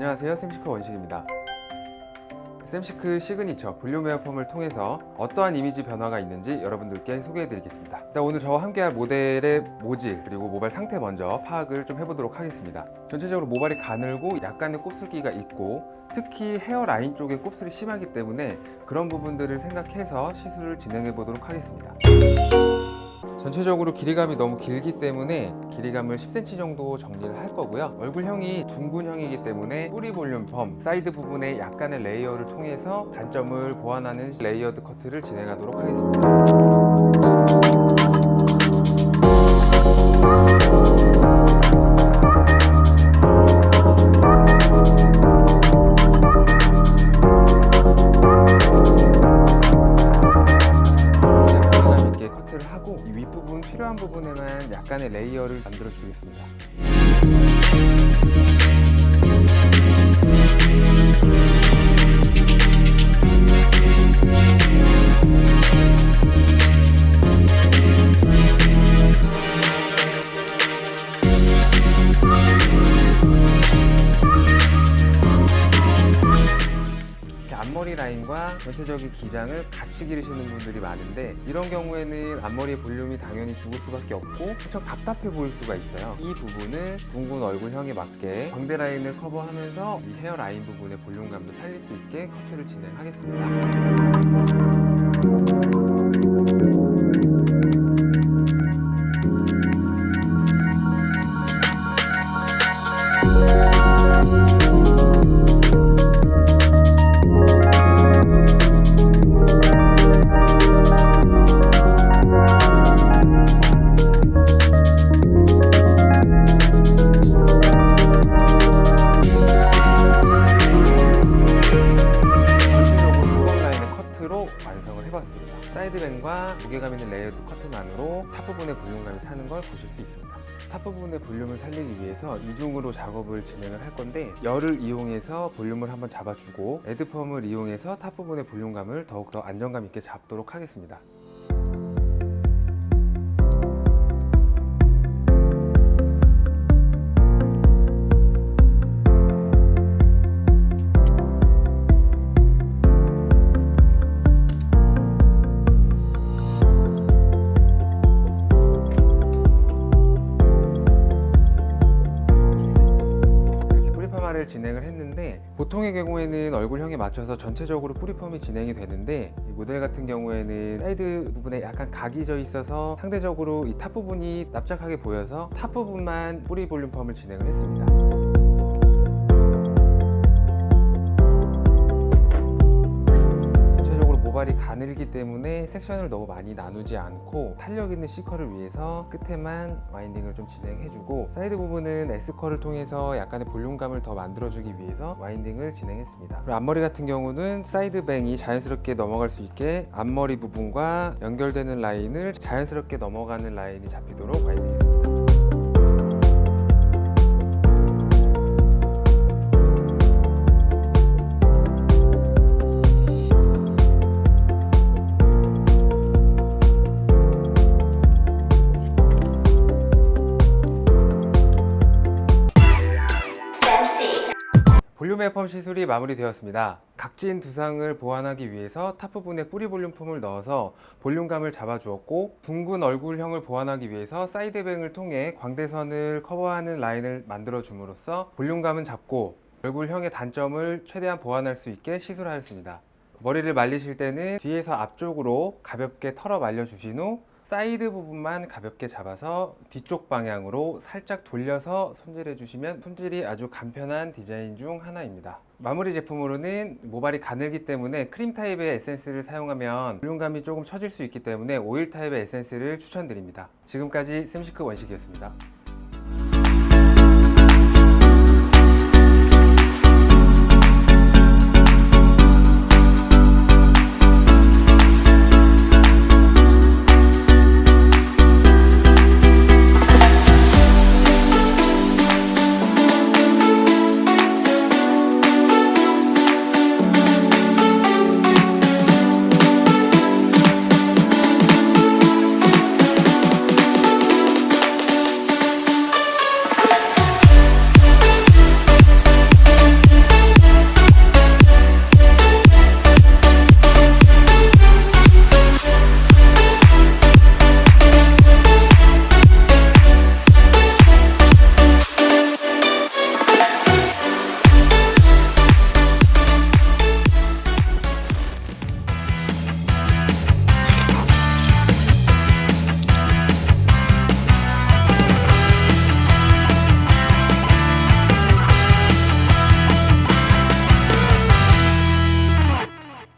안녕하세요, 샘시크 원식입니다. 샘시크 시그니처 볼륨 에어펌을 통해서 어떠한 이미지 변화가 있는지 여러분들께 소개해 드리겠습니다. 일단 오늘 저와 함께할 모델의 모질 그리고 모발 상태 먼저 파악을 좀 해보도록 하겠습니다. 전체적으로 모발이 가늘고 약간의 곱슬기가 있고 특히 헤어라인 쪽에 곱슬이 심하기 때문에 그런 부분들을 생각해서 시술을 진행해 보도록 하겠습니다. 전체적으로 길이감이 너무 길기 때문에 길이감을 10cm 정도 정리를 할 거고요. 얼굴형이 둥근형이기 때문에 뿌리 볼륨 펌, 사이드 부분에 약간의 레이어를 통해서 단점을 보완하는 레이어드 커트를 진행하도록 하겠습니다. 하고 이 윗부분 필요한 부분에만 약간의 레이어를 만들어 주겠습니다. 앞머리 라인과 전체적인 기장을 같이 기르시는 분들이 많은데 이런 경우에는 앞머리의 볼륨이 당연히 죽을 수밖에 없고 엄청 답답해 보일 수가 있어요. 이 부분을 둥근 얼굴형에 맞게 광대 라인을 커버하면서 이 헤어 라인 부분의 볼륨감도 살릴 수 있게 커트를 진행하겠습니다. 완성을 해봤습니다. 사이드뱅과 무게감 있는 레이어드 커트만으로 탑 부분의 볼륨감이 사는 걸 보실 수 있습니다. 탑 부분의 볼륨을 살리기 위해서 이중으로 작업을 진행을 할 건데 열을 이용해서 볼륨을 한번 잡아주고 에드펌을 이용해서 탑 부분의 볼륨감을 더욱더 안정감 있게 잡도록 하겠습니다. 진행을 했는데 보통의 경우에는 얼굴형에 맞춰서 전체적으로 뿌리펌이 진행이 되는데 이 모델 같은 경우에는 사이드 부분에 약간 각이 져 있어서 상대적으로 이 탑 부분이 납작하게 보여서 탑 부분만 뿌리 볼륨 펌을 진행을 했습니다. 모발이 가늘기 때문에 섹션을 너무 많이 나누지 않고 탄력 있는 C컬을 위해서 끝에만 와인딩을 좀 진행해주고 사이드 부분은 S컬을 통해서 약간의 볼륨감을 더 만들어주기 위해서 와인딩을 진행했습니다. 그리고 앞머리 같은 경우는 사이드 뱅이 자연스럽게 넘어갈 수 있게 앞머리 부분과 연결되는 라인을 자연스럽게 넘어가는 라인이 잡히도록 와인딩했습니다. 볼륨 에어펌 시술이 마무리되었습니다. 각진 두상을 보완하기 위해서 탑 부분에 뿌리 볼륨 폼을 넣어서 볼륨감을 잡아주었고 둥근 얼굴형을 보완하기 위해서 사이드뱅을 통해 광대선을 커버하는 라인을 만들어 줌으로써 볼륨감은 잡고 얼굴형의 단점을 최대한 보완할 수 있게 시술하였습니다. 머리를 말리실 때는 뒤에서 앞쪽으로 가볍게 털어 말려주신 후 사이드 부분만 가볍게 잡아서 뒤쪽 방향으로 살짝 돌려서 손질해 주시면 손질이 아주 간편한 디자인 중 하나입니다. 마무리 제품으로는 모발이 가늘기 때문에 크림 타입의 에센스를 사용하면 볼륨감이 조금 처질 수 있기 때문에 오일 타입의 에센스를 추천드립니다. 지금까지 샘시크 원식이었습니다.